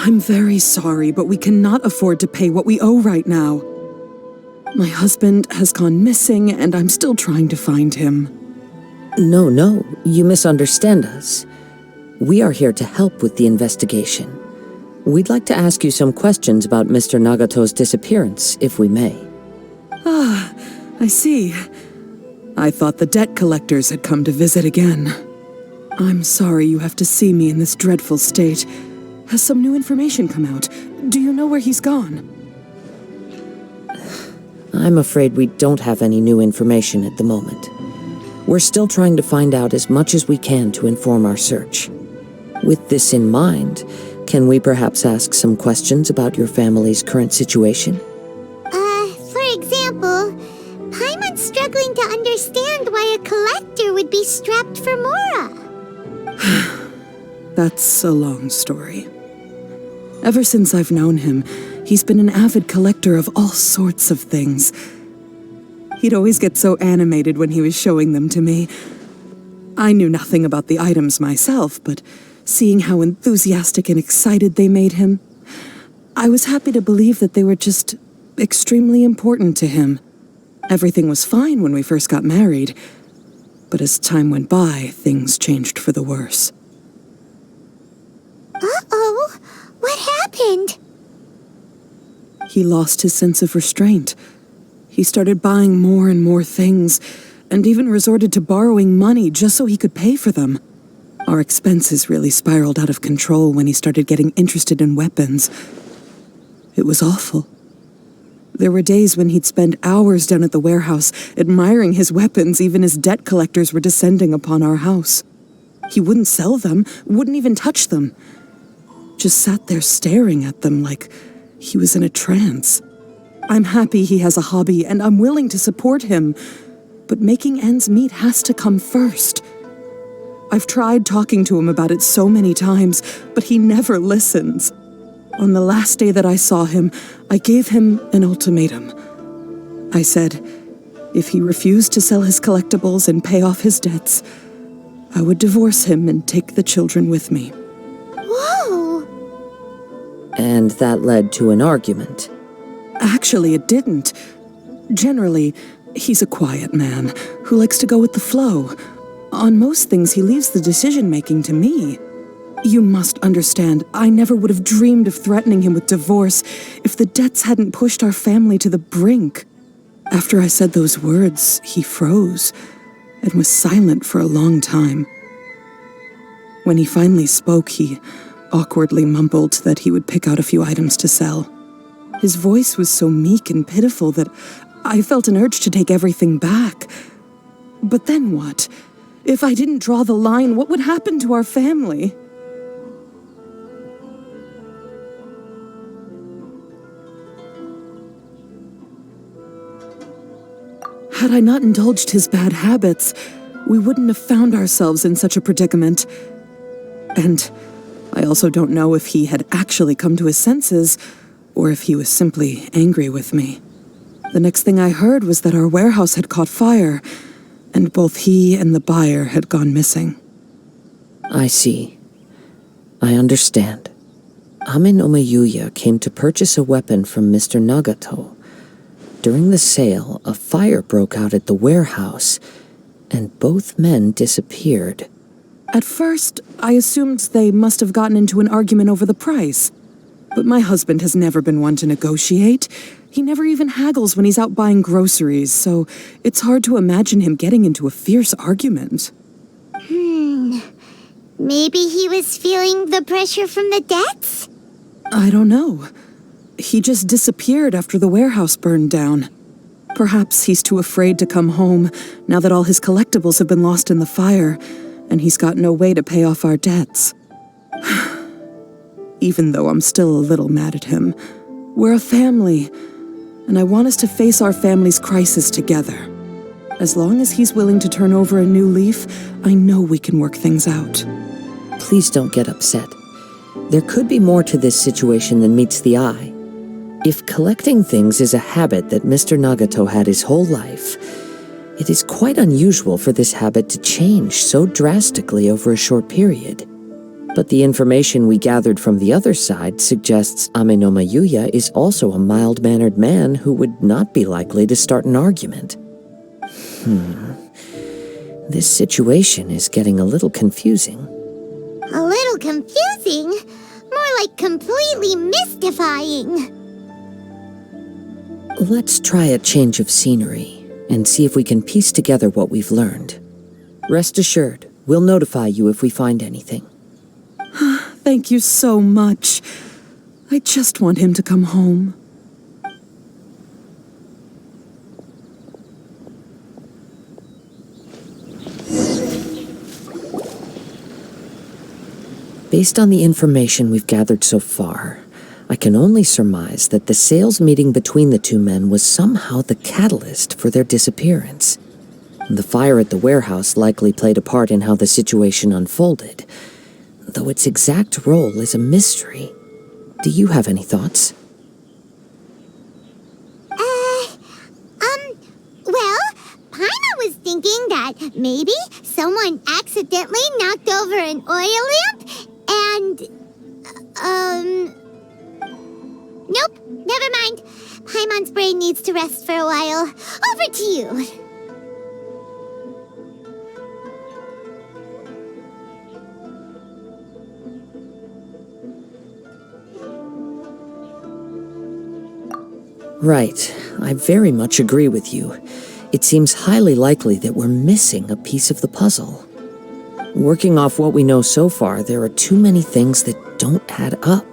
I'm very sorry, but we cannot afford to pay what we owe right now. My husband has gone missing, and I'm still trying to find him. No, you misunderstand us. We are here to help with the investigation. We'd like to ask you some questions about Mr. Nagato's disappearance, if we may. Ah, I see. I thought the debt collectors had come to visit again. I'm sorry you have to see me in this dreadful state. Has some new information come out? Do you know where he's gone? I'm afraid we don't have any new information at the moment. We're still trying to find out as much as we can to inform our search. With this in mind, can we perhaps ask some questions about your family's current situation? For example, Paimon's struggling to understand why a collector would be strapped for Mora. That's a long story. Ever since I've known him, he's been an avid collector of all sorts of things. He'd always get so animated when he was showing them to me. I knew nothing about the items myself, but seeing how enthusiastic and excited they made him, I was happy to believe that they were just extremely important to him. Everything was fine when we first got married, but as time went by, things changed for the worse. Uh-oh, what happened? He lost his sense of restraint. He started buying more and more things, and even resorted to borrowing money just so he could pay for them. Our expenses really spiraled out of control when he started getting interested in weapons. It was awful. There were days when he'd spend hours down at the warehouse admiring his weapons even as debt collectors were descending upon our house. He wouldn't sell them, wouldn't even touch them. Just sat there staring at them like he was in a trance. I'm happy he has a hobby and I'm willing to support him, but making ends meet has to come first. I've tried talking to him about it so many times, but he never listens. On the last day that I saw him, I gave him an ultimatum. I said, if he refused to sell his collectibles and pay off his debts, I would divorce him and take the children with me. Whoa! And that led to an argument. Actually, it didn't. Generally, he's a quiet man who likes to go with the flow. On most things, he leaves the decision-making to me. You must understand, I never would have dreamed of threatening him with divorce if the debts hadn't pushed our family to the brink. After I said those words, he froze and was silent for a long time. When he finally spoke, he awkwardly mumbled that he would pick out a few items to sell. His voice was so meek and pitiful that I felt an urge to take everything back. But then what? If I didn't draw the line, what would happen to our family? Had I not indulged his bad habits, we wouldn't have found ourselves in such a predicament. And I also don't know if he had actually come to his senses, or if he was simply angry with me. The next thing I heard was that our warehouse had caught fire, and both he and the buyer had gone missing. I see. I understand. Amin Omeyuya came to purchase a weapon from Mr. Nagato. During the sale, a fire broke out at the warehouse, and both men disappeared. At first, I assumed they must have gotten into an argument over the price. But my husband has never been one to negotiate. He never even haggles when he's out buying groceries, so it's hard to imagine him getting into a fierce argument. Maybe he was feeling the pressure from the debts? I don't know. He just disappeared after the warehouse burned down. Perhaps he's too afraid to come home now that all his collectibles have been lost in the fire, and he's got no way to pay off our debts. Even though I'm still a little mad at him, we're a family, and I want us to face our family's crisis together. As long as he's willing to turn over a new leaf, I know we can work things out. Please don't get upset. There could be more to this situation than meets the eye. If collecting things is a habit that Mr. Nagato had his whole life, it is quite unusual for this habit to change so drastically over a short period. But the information we gathered from the other side suggests Amenoma Yuya is also a mild-mannered man who would not be likely to start an argument. This situation is getting a little confusing. A little confusing? More like completely mystifying. Let's try a change of scenery and see if we can piece together what we've learned. Rest assured, we'll notify you if we find anything. Thank you so much. I just want him to come home. Based on the information we've gathered so far, I can only surmise that the sales meeting between the two men was somehow the catalyst for their disappearance. The fire at the warehouse likely played a part in how the situation unfolded, though its exact role is a mystery. Do you have any thoughts? Well, Paimon was thinking that maybe someone accidentally knocked over an oil lamp and, nope, never mind. Paimon's brain needs to rest for a while. Over to you. Right, I very much agree with you. It seems highly likely that we're missing a piece of the puzzle. Working off what we know so far, there are too many things that don't add up.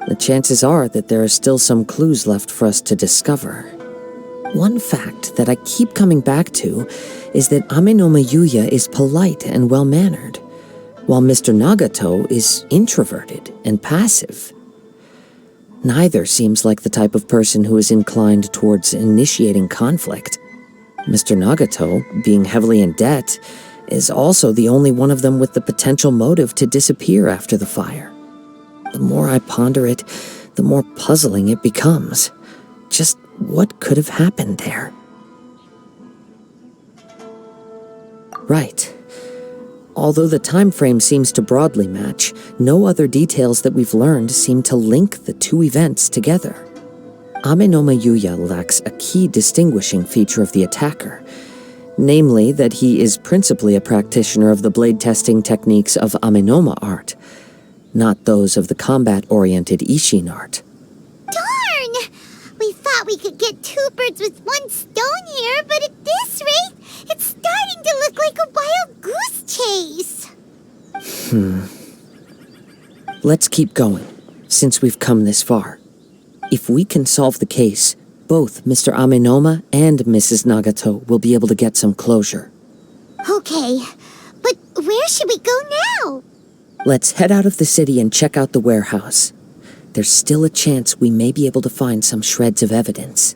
The chances are that there are still some clues left for us to discover. One fact that I keep coming back to is that Amenoma Yuya is polite and well-mannered, while Mr. Nagato is introverted and passive. Neither seems like the type of person who is inclined towards initiating conflict. Mr. Nagato, being heavily in debt, is also the only one of them with the potential motive to disappear after the fire. The more I ponder it, the more puzzling it becomes. Just what could have happened there? Right. Although the time frame seems to broadly match, no other details that we've learned seem to link the two events together. Amenoma Yuya lacks a key distinguishing feature of the attacker, namely that he is principally a practitioner of the blade testing techniques of Amenoma art, not those of the combat-oriented ISSHIN art. Darn! We thought we could get two birds with one stone here, but at this rate, it's starting to look like a wild goose chase. Let's keep going, since we've come this far. If we can solve the case, both Mr. Amenoma and Mrs. Nagato will be able to get some closure. Okay, but where should we go now? Let's head out of the city and check out the warehouse. There's still a chance we may be able to find some shreds of evidence.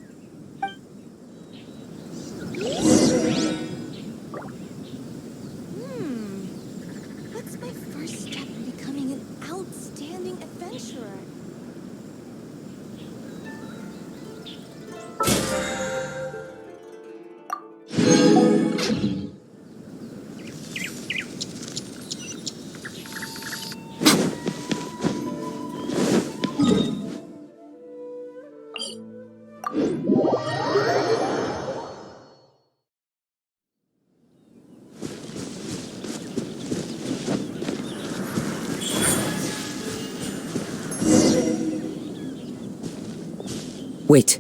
What's my first step in becoming an outstanding adventurer? Wait.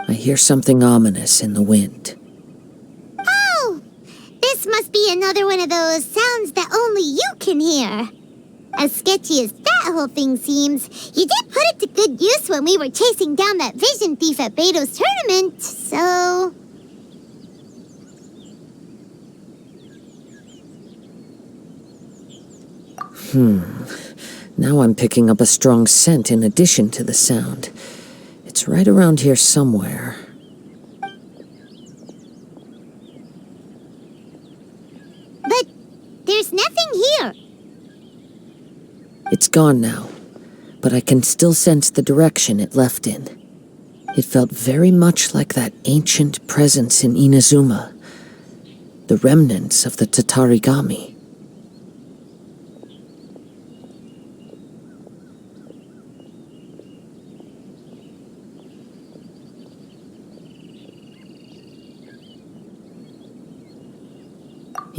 I hear something ominous in the wind. Oh! This must be another one of those sounds that only you can hear. As sketchy as that whole thing seems, you did put it to good use when we were chasing down that vision thief at Beto's tournament, so... Now I'm picking up a strong scent in addition to the sound. It's right around here somewhere. But there's nothing here. It's gone now, but I can still sense the direction it left in. It felt very much like that ancient presence in Inazuma, the remnants of the Tatarigami.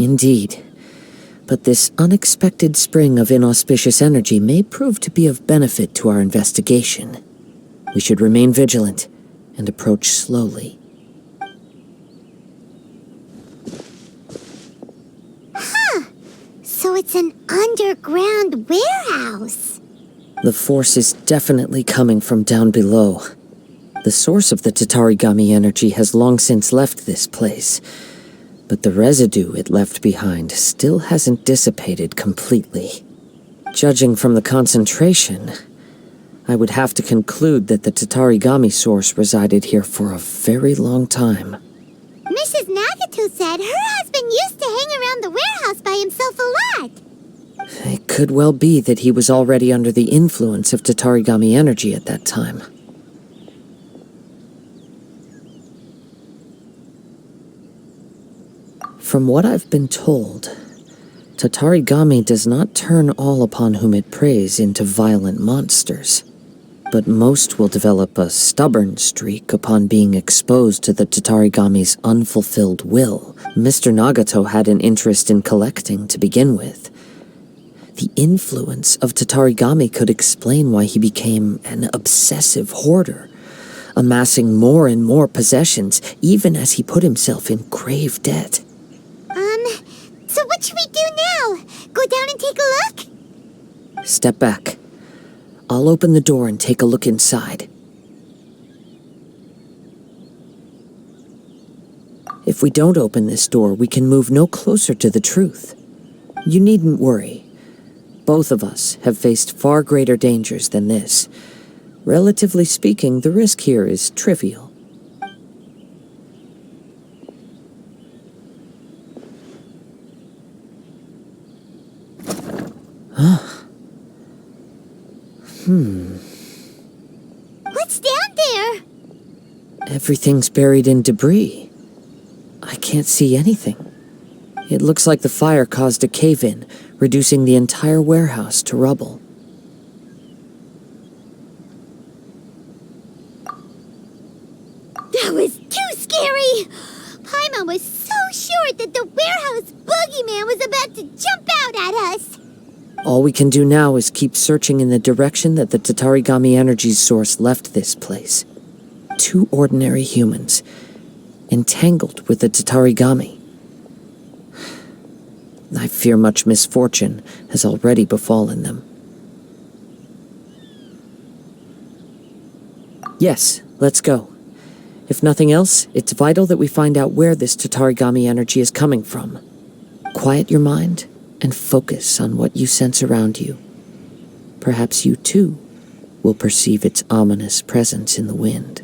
Indeed. But this unexpected spring of inauspicious energy may prove to be of benefit to our investigation. We should remain vigilant and approach slowly. So it's an underground warehouse. The force is definitely coming from down below. The source of the Tatarigami energy has long since left this place, but the residue it left behind still hasn't dissipated completely. Judging from the concentration, I would have to conclude that the Tatarigami source resided here for a very long time. Mrs. Nagato said her husband used to hang around the warehouse by himself a lot. It could well be that he was already under the influence of Tatarigami energy at that time. From what I've been told, Tatarigami does not turn all upon whom it preys into violent monsters, but most will develop a stubborn streak upon being exposed to the Tatarigami's unfulfilled will. Mr. Nagato had an interest in collecting to begin with. The influence of Tatarigami could explain why he became an obsessive hoarder, amassing more and more possessions even as he put himself in grave debt. So what should we do now? Go down and take a look? Step back. I'll open the door and take a look inside. If we don't open this door, we can move no closer to the truth. You needn't worry. Both of us have faced far greater dangers than this. Relatively speaking, the risk here is trivial. What's down there? Everything's buried in debris. I can't see anything. It looks like the fire caused a cave-in, reducing the entire warehouse to rubble. That was too scary! Paimon was so sure that the warehouse boogeyman was about to jump out at us! All we can do now is keep searching in the direction that the Tatarigami energy source left this place. 2 ordinary humans, entangled with the Tatarigami. I fear much misfortune has already befallen them. Yes, let's go. If nothing else, it's vital that we find out where this Tatarigami energy is coming from. Quiet your mind and focus on what you sense around you. Perhaps you too will perceive its ominous presence in the wind.